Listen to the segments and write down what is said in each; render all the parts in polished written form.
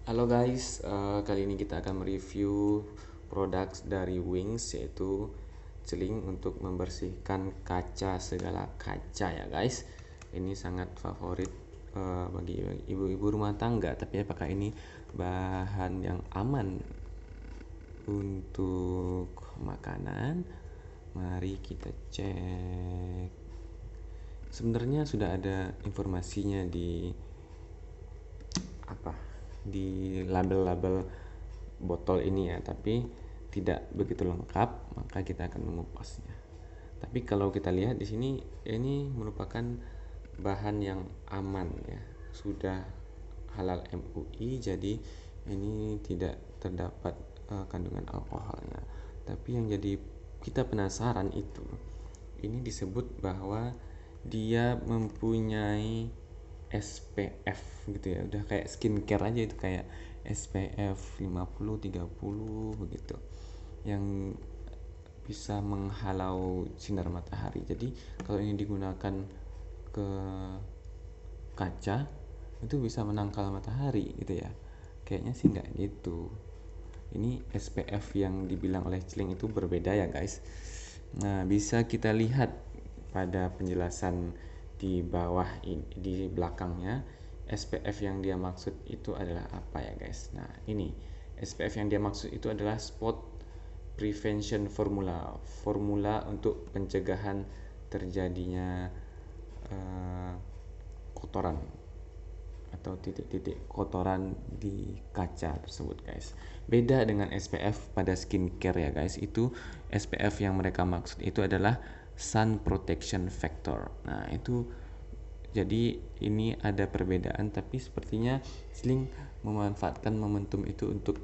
Halo guys, kali ini kita akan mereview produk dari Wings, yaitu celing untuk membersihkan kaca, segala kaca ya guys. Ini sangat favorit bagi ibu-ibu rumah tangga, tapi apakah ini bahan yang aman untuk makanan? Mari kita cek. Sebenarnya sudah ada informasinya di apa di label-label botol ini ya, tapi tidak begitu lengkap, maka kita akan mengupasnya. Tapi kalau kita lihat di sini, ini merupakan bahan yang aman ya, sudah halal MUI, jadi ini tidak terdapat kandungan alkoholnya. Tapi yang jadi kita penasaran itu, ini disebut bahwa dia mempunyai SPF gitu ya, udah kayak skincare aja, itu kayak SPF 50 30 begitu, yang bisa menghalau sinar matahari. Jadi kalau ini digunakan ke kaca, itu bisa menangkal matahari gitu ya. Kayaknya sih nggak gitu. Ini SPF yang dibilang oleh Celing itu berbeda ya guys. Nah, bisa kita lihat pada penjelasan di bawah ini, di belakangnya, SPF yang dia maksud itu adalah apa ya guys. Nah, ini SPF yang dia maksud itu adalah Spot Prevention Formula, formula untuk pencegahan terjadinya kotoran atau titik-titik kotoran di kaca tersebut guys. Beda dengan SPF pada skincare ya guys, itu SPF yang mereka maksud itu adalah Sun Protection Factor. Nah itu, jadi ini ada perbedaan, tapi sepertinya Sling memanfaatkan momentum itu untuk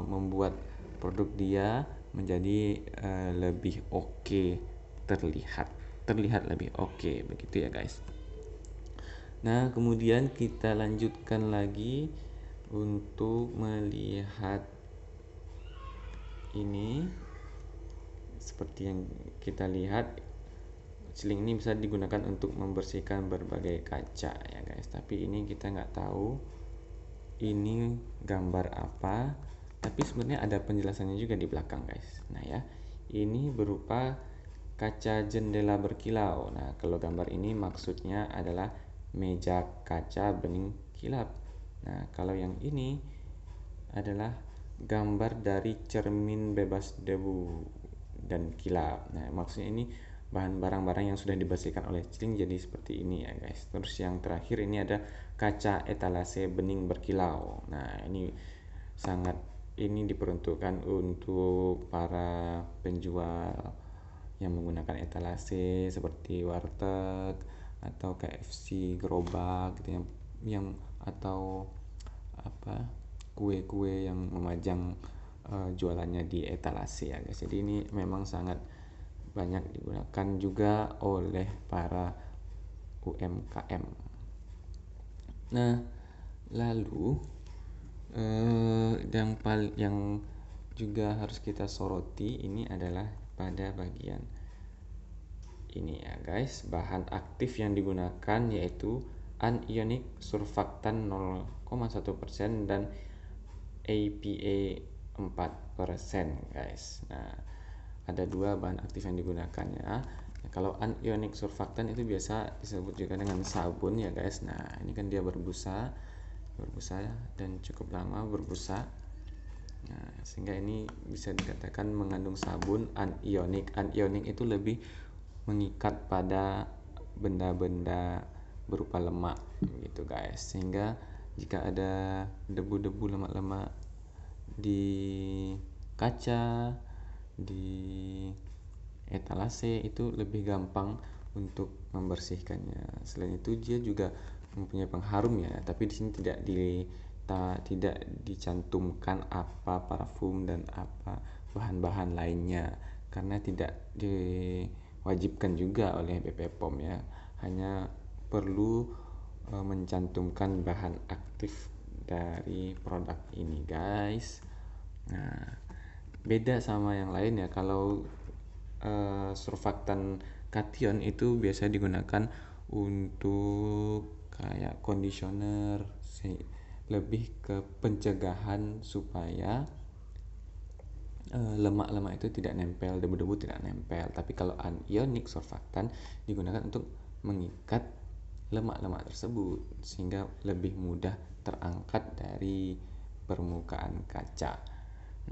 membuat produk dia menjadi lebih oke, terlihat terlihat lebih oke begitu ya guys. Nah, kemudian kita lanjutkan lagi untuk melihat ini. Seperti yang kita lihat, celing ini bisa digunakan untuk membersihkan berbagai kaca ya guys. Tapi ini kita nggak tahu ini gambar apa. Tapi sebenarnya ada penjelasannya juga di belakang guys. Nah ya, ini berupa kaca jendela berkilau. Nah, kalau gambar ini maksudnya adalah meja kaca bening kilap. Nah, kalau yang ini adalah gambar dari cermin bebas debu dan kilap. Nah, maksudnya ini bahan barang-barang yang sudah dibersihkan oleh celing jadi seperti ini ya guys. Terus yang terakhir ini ada kaca etalase bening berkilau. Nah, ini sangat, ini diperuntukkan untuk para penjual yang menggunakan etalase seperti warteg atau KFC, gerobak gitu, yang atau apa, kue-kue yang memajang jualannya di etalase ya guys. Jadi ini memang sangat banyak digunakan juga oleh para UMKM. Nah, lalu yang juga harus kita soroti ini adalah pada bagian ini ya guys. Bahan aktif yang digunakan yaitu anionic surfaktan 0,1% dan APA 4% guys. Nah, ada dua bahan aktif yang digunakannya. Nah, kalau anionic surfaktan itu biasa disebut juga dengan sabun ya guys. Nah, ini kan dia berbusa dan cukup lama berbusa. Nah, sehingga ini bisa dikatakan mengandung sabun anionic. Anionic itu lebih mengikat pada benda-benda berupa lemak gitu guys, sehingga jika ada debu-debu, lemak-lemak di kaca, di etalase, itu lebih gampang untuk membersihkannya. Selain itu dia juga mempunyai pengharum ya, tapi di sini tidak dicantumkan apa parfum dan apa bahan-bahan lainnya, karena tidak diwajibkan juga oleh BP POM ya, hanya perlu mencantumkan bahan aktif dari produk ini guys. Nah, beda sama yang lain ya. Kalau surfaktan kation itu biasa digunakan untuk kayak conditioner, lebih ke pencegahan supaya lemak-lemak itu tidak nempel, debu-debu tidak nempel. Tapi kalau anionic surfaktan digunakan untuk mengikat lemak-lemak tersebut sehingga lebih mudah terangkat dari permukaan kaca.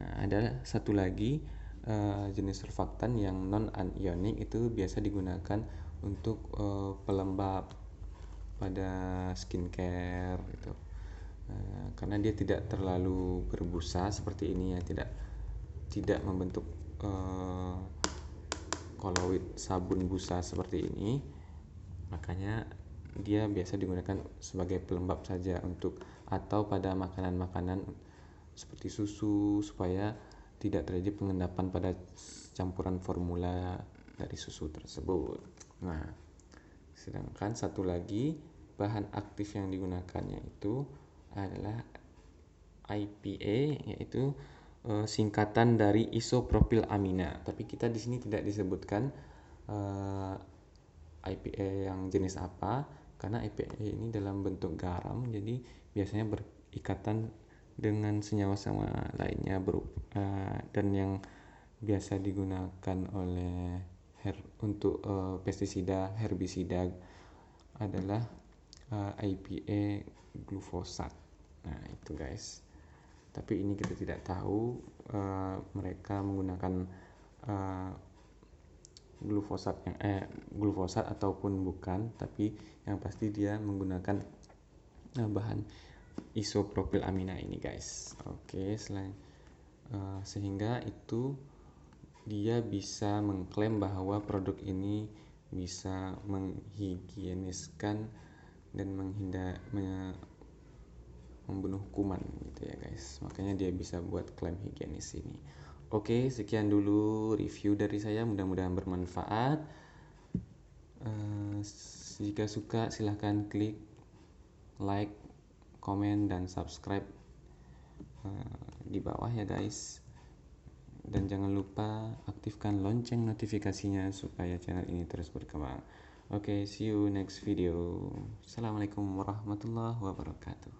Nah, ada satu lagi jenis surfaktan yang non anionic, itu biasa digunakan untuk pelembab pada skincare gitu. Karena dia tidak terlalu berbusa seperti ini ya, tidak membentuk koloid sabun busa seperti ini, makanya dia biasa digunakan sebagai pelembab saja atau pada makanan-makanan seperti susu, supaya tidak terjadi pengendapan pada campuran formula dari susu tersebut. Nah, sedangkan satu lagi bahan aktif yang digunakannya itu adalah IPA, yaitu singkatan dari isopropylamina. Tapi kita di sini tidak disebutkan IPA yang jenis apa, karena IPA ini dalam bentuk garam, jadi biasanya berikatan dengan senyawa-senyawa lainnya dan yang biasa digunakan oleh untuk pestisida, herbisida adalah IPA glufosat. Nah, itu guys. Tapi ini kita tidak tahu mereka menggunakan glufosat ataupun bukan, tapi yang pasti dia menggunakan bahan isopropylamina ini guys. Oke, sehingga itu dia bisa mengklaim bahwa produk ini bisa menghigieniskan dan membunuh kuman gitu ya guys. Makanya dia bisa buat klaim higienis ini. Oke, sekian dulu review dari saya, mudah-mudahan bermanfaat. Jika suka silahkan klik like, komen, dan subscribe di bawah ya guys. Dan jangan lupa aktifkan lonceng notifikasinya supaya channel ini terus berkembang. Oke, see you next video. Assalamualaikum warahmatullahi wabarakatuh.